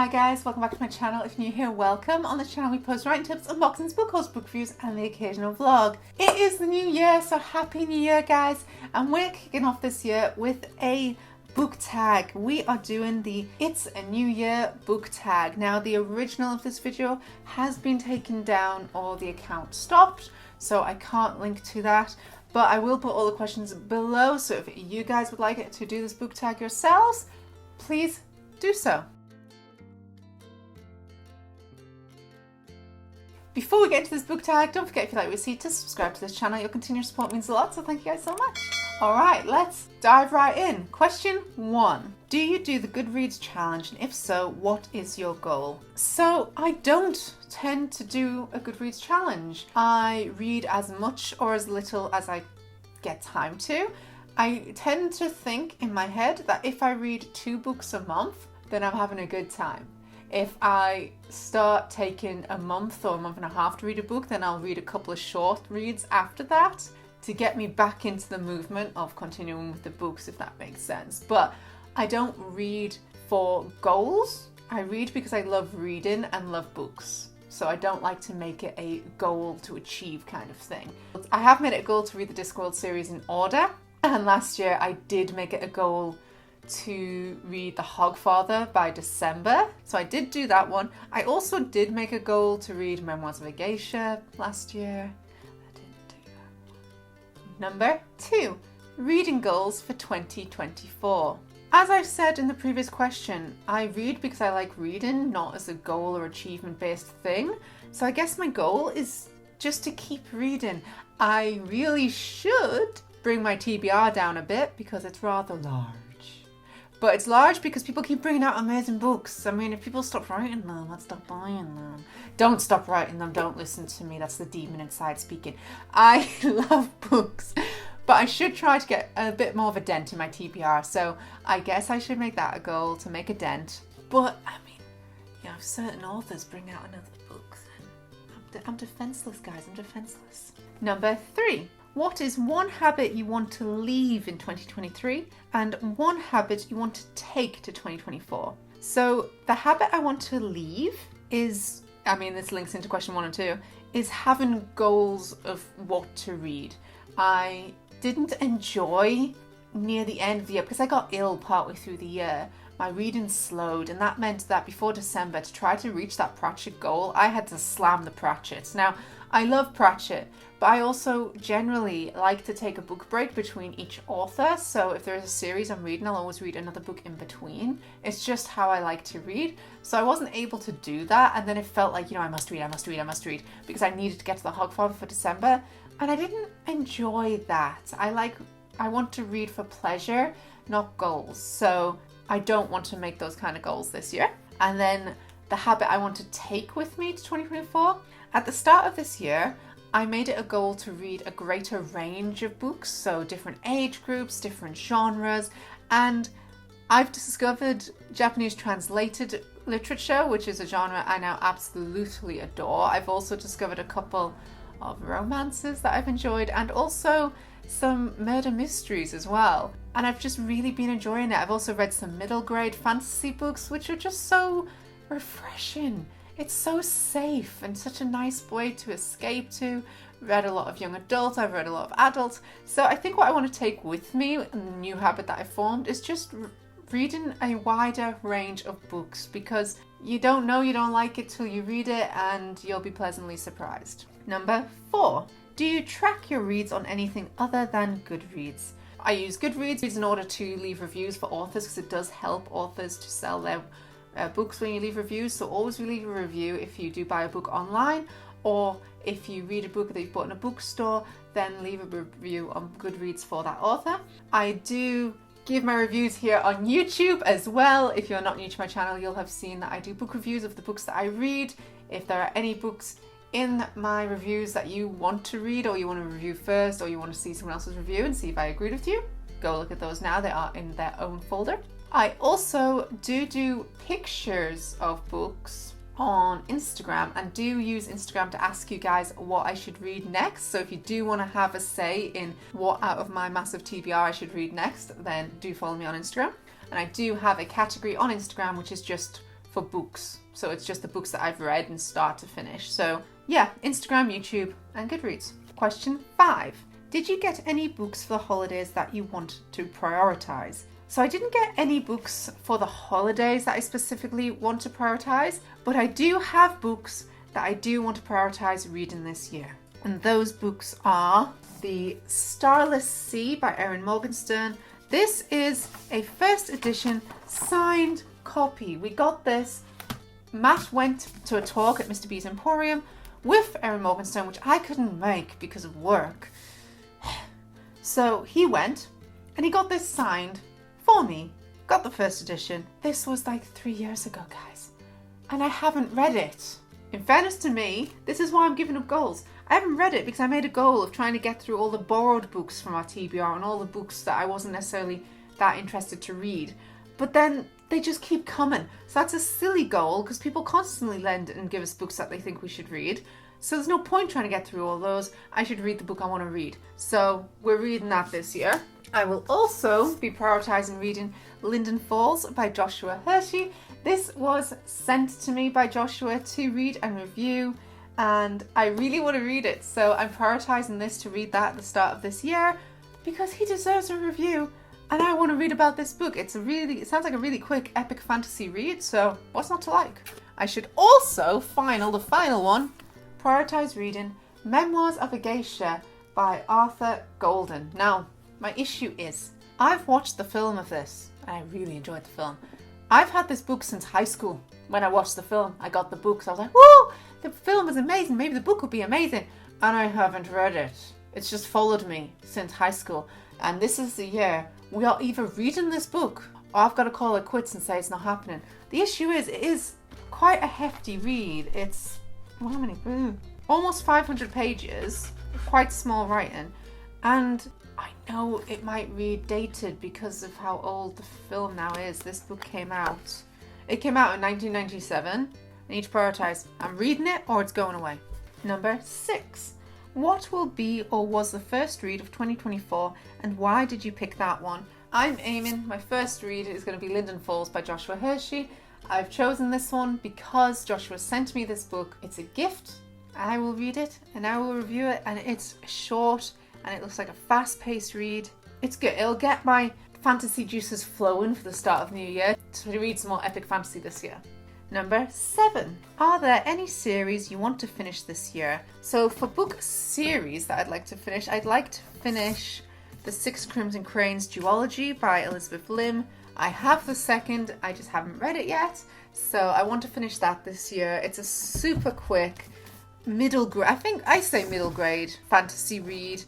Hi guys, welcome back to my channel. If you're new here, welcome. On this channel we post writing tips, unboxings, book hauls, book reviews and the occasional vlog. It is the new year, so happy new year guys. And we're kicking off this year with a book tag. We are doing the It's a New Year book tag. Now the original of this video has been taken down or the account stopped, so I can't link to that. But I will put all the questions below, so if you guys would like it to do this book tag yourselves, please do so. Before we get into this book tag, don't forget if you like what you see to subscribe to this channel. Your continued support means a lot, so thank you guys so much. Alright, let's dive right in. Question 1. Do you do the Goodreads challenge, and if so, what is your goal? So I don't tend to do a Goodreads challenge. I read as much or as little as I get time to. I tend to think in my head that if I read 2 books a month, then I'm having a good time. If I start taking a month or a month and a half to read a book, then I'll read a couple of short reads after that to get me back into the movement of continuing with the books, if that makes sense. But I don't read for goals. I read because I love reading and love books. So I don't like to make it a goal to achieve kind of thing. I have made it a goal to read the Discworld series in order. And last year I did make it a goal to read The Hogfather by December. So I did do that one. I also did make a goal to read Memoirs of a Geisha last year. I didn't do that one. Number 2, reading goals for 2024. As I've said in the previous question, I read because I like reading, not as a goal or achievement based thing. So I guess my goal is just to keep reading. I really should bring my TBR down a bit because it's rather large. But it's large because people keep bringing out amazing books. I mean, if people stop writing them, I'd stop buying them. Don't stop writing them. Don't listen to me. That's the demon inside speaking. I love books, but I should try to get a bit more of a dent in my TBR. So I guess I should make that a goal, to make a dent. But I mean, you know, if certain authors bring out another book, then I'm defenseless, guys. I'm defenseless. Number 3. What is one habit you want to leave in 2023 and one habit you want to take to 2024? So the habit I want to leave is, I mean, this links into question 1 and 2, is having goals of what to read. I didn't enjoy near the end of the year because I got ill partway through the year. My reading slowed, and that meant that before December, to try to reach that Pratchett goal, I had to slam the Pratchett. Now, I love Pratchett, but I also generally like to take a book break between each author. So if there's a series I'm reading, I'll always read another book in between. It's just how I like to read. So I wasn't able to do that, and then it felt like, you know, I must read, because I needed to get to The Hogfather for December, and I didn't enjoy that. I want to read for pleasure, not goals. So I don't want to make those kind of goals this year. And then the habit I want to take with me to 2024. At the start of this year, I made it a goal to read a greater range of books, so different age groups, different genres, and I've discovered Japanese translated literature, which is a genre I now absolutely adore. I've also discovered a couple of romances that I've enjoyed, and also some murder mysteries as well. And I've just really been enjoying it. I've also read some middle grade fantasy books, which are just so refreshing. It's so safe and such a nice way to escape to. Read a lot of young adult, I've read a lot of adults. So I think what I want to take with me, and the new habit that I formed, is just reading a wider range of books, because you don't know you don't like it till you read it, and you'll be pleasantly surprised. Number 4. Do you track your reads on anything other than Goodreads? I use Goodreads in order to leave reviews for authors, because it does help authors to sell their books when you leave reviews. So always leave a review if you do buy a book online, or if you read a book that you've bought in a bookstore, then leave a review on Goodreads for that author. I do give my reviews here on YouTube as well. If you're not new to my channel, you'll have seen that I do book reviews of the books that I read. If there are any books in my reviews that you want to read, or you want to review first, or you want to see someone else's review and see if I agreed with you, go look at those now. They are in their own folder. I also do pictures of books on Instagram, and do use Instagram to ask you guys what I should read next. So if you do want to have a say in what out of my massive TBR I should read next, then do follow me on Instagram. And I do have a category on Instagram which is just for books. So it's just the books that I've read and start to finish. So yeah, Instagram, YouTube, and Goodreads. Question 5. Did you get any books for the holidays that you want to prioritize? So I didn't get any books for the holidays that I specifically want to prioritize, but I do have books that I do want to prioritize reading this year. And those books are The Starless Sea by Erin Morgenstern. This is a first edition signed copy. We got this. Matt went to a talk at Mr. B's Emporium with Erin Morgenstern, which I couldn't make because of work. So he went and he got this signed for me. Got the first edition. This was like 3 years ago, guys. And I haven't read it. In fairness to me, this is why I'm giving up goals. I haven't read it because I made a goal of trying to get through all the borrowed books from our TBR and all the books that I wasn't necessarily that interested to read. But then they just keep coming. So that's a silly goal because people constantly lend and give us books that they think we should read. So there's no point trying to get through all those. I should read the book I want to read. So we're reading that this year. I will also be prioritizing reading Linden Falls by Joshua Hershey. This was sent to me by Joshua to read and review, and I really want to read it. So I'm prioritizing this to read that at the start of this year because he deserves a review and I want to read about this book. It sounds like a really quick epic fantasy read, so what's not to like? I should also, the final one, prioritize reading Memoirs of a Geisha by Arthur Golden. Now, my issue is, I've watched the film of this, and I really enjoyed the film. I've had this book since high school. When I watched the film, I got the book, so I was like, whoa, the film is amazing, maybe the book will be amazing. And I haven't read it. It's just followed me since high school. And this is the year we are either reading this book, or I've got to call it quits and say it's not happening. The issue is, it is quite a hefty read. It's, how many? Almost 500 pages, quite small writing. And I know it might read dated because of how old the film now is. This book came out. It came out in 1997. I need to prioritize. I'm reading it or it's going away. Number 6. What will be or was the first read of 2024 and why did you pick that one? I'm aiming, my first read is going to be Linden Falls by Joshua Hershey. I've chosen this one because Joshua sent me this book. It's a gift. I will read it and I will review it, and it's short and it looks like a fast-paced read. It's good. It'll get my fantasy juices flowing for the start of the new year to read some more epic fantasy this year. Number 7. Are there any series you want to finish this year? So for book series that I'd like to finish, I'd like to finish The Six Crimson Cranes duology by Elizabeth Lim. I have the second, I just haven't read it yet. So I want to finish that this year. It's a super quick middle grade fantasy read.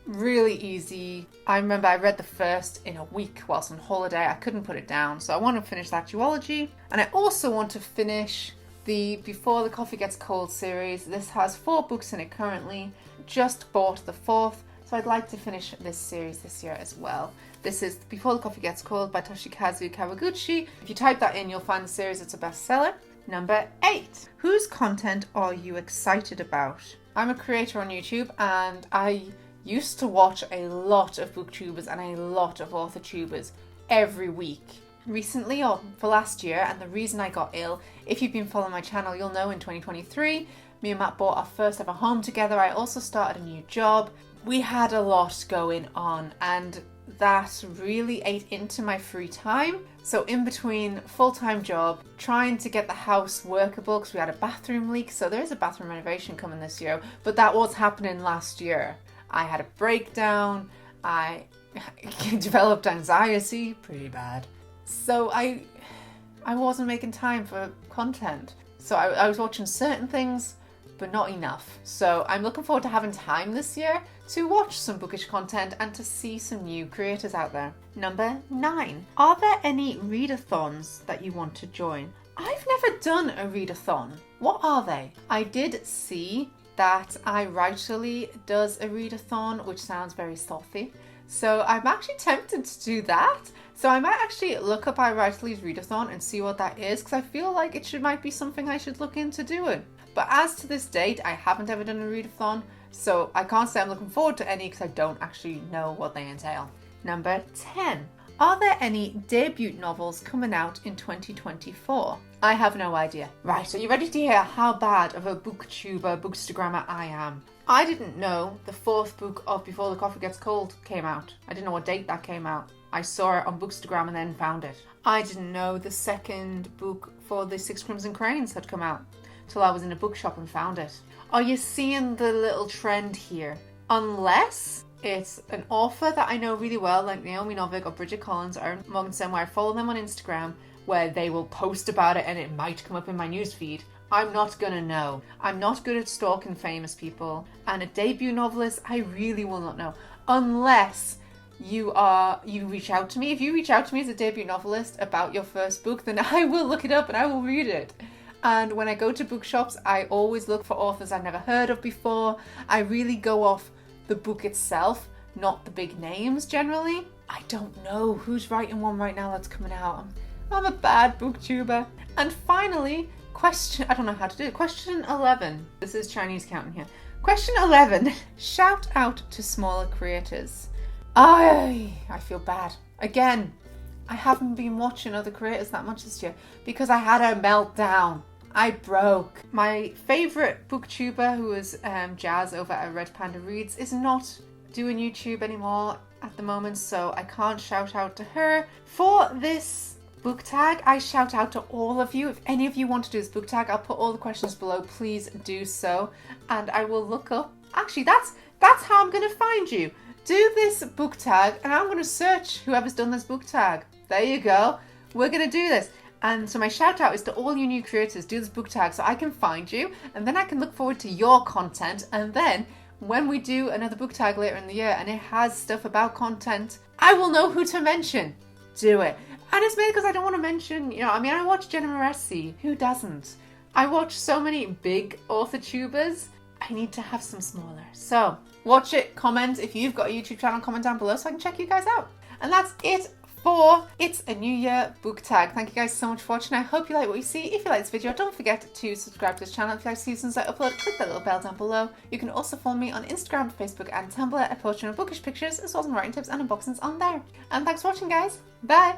Really easy. I remember I read the first in a week whilst on holiday. I couldn't put it down. So I want to finish that duology. And I also want to finish the Before the Coffee Gets Cold series. This has 4 books in it currently. Just bought the 4th. So I'd like to finish this series this year as well. This is Before the Coffee Gets Cold by Toshikazu Kawaguchi. If you type that in, you'll find the series. It's a bestseller. Number 8. Whose content are you excited about? I'm a creator on YouTube and I used to watch a lot of booktubers and a lot of author tubers every week. Recently, or for last year, and the reason I got ill, if you've been following my channel, you'll know in 2023, me and Matt bought our first ever home together. I also started a new job. We had a lot going on and that really ate into my free time. So in between full-time job, trying to get the house workable because we had a bathroom leak. So there is a bathroom renovation coming this year, but that was happening last year. I had a breakdown. I developed anxiety, pretty bad. So I wasn't making time for content. So I was watching certain things, but not enough. So I'm looking forward to having time this year to watch some bookish content and to see some new creators out there. Number 9. Are there any readathons that you want to join? I've never done a readathon. What are they? I did see that iWriterly does a readathon, which sounds very stealthy. So I'm actually tempted to do that. So I might actually look up iWriterly's readathon and see what that is, because I feel like it might be something I should look into doing. But as to this date, I haven't ever done a readathon, so I can't say I'm looking forward to any because I don't actually know what they entail. Number 10. Are there any debut novels coming out in 2024? I have no idea. Right, are you ready to hear how bad of a booktuber, bookstagrammer I am? I didn't know the 4th book of Before the Coffee Gets Cold came out. I didn't know what date that came out. I saw it on Bookstagram and then found it. I didn't know the 2nd book for the 6 Crimson Cranes had come out till I was in a bookshop and found it. Are you seeing the little trend here? Unless it's an author that I know really well, like Naomi Novik or Bridget Collins or Morgenstern, where I follow them on Instagram, where they will post about it and it might come up in my newsfeed. I'm not gonna know. I'm not good at stalking famous people. And a debut novelist, I really will not know. Unless you reach out to me. If you reach out to me as a debut novelist about your first book, then I will look it up and I will read it. And when I go to bookshops, I always look for authors I've never heard of before. I really go off the book itself, not the big names generally. I don't know who's writing one right now that's coming out. I'm a bad booktuber. And finally, question 11. This is Chinese counting here. Question 11. Shout out to smaller creators. I feel bad. Again, I haven't been watching other creators that much this year because I had a meltdown. I broke. My favourite booktuber, who was Jazz over at Red Panda Reads, is not doing YouTube anymore at the moment, so I can't shout out to her. For this book tag, I shout out to all of you. If any of you want to do this book tag, I'll put all the questions below. Please do so. And I will look up. Actually, that's how I'm going to find you. Do this book tag, and I'm going to search whoever's done this book tag. There you go. We're going to do this. And so my shout out is to all you new creators. Do this book tag so I can find you, and then I can look forward to your content. And then when we do another book tag later in the year and it has stuff about content, I will know who to mention. Do it. And it's mainly because I don't want to mention, I watch Jenna Moreci. Who doesn't? I watch so many big author tubers. I need to have some smaller. So watch it, comment. If you've got a YouTube channel, comment down below so I can check you guys out. And that's it for It's a New Year book tag. Thank you guys so much for watching. I hope you like what you see. If you like this video, don't forget to subscribe to this channel. If you like to see since I upload, click that little bell down below. You can also follow me on Instagram, Facebook and Tumblr. I post bookish pictures as well as my writing tips and unboxings on there. And thanks for watching, guys. Bye!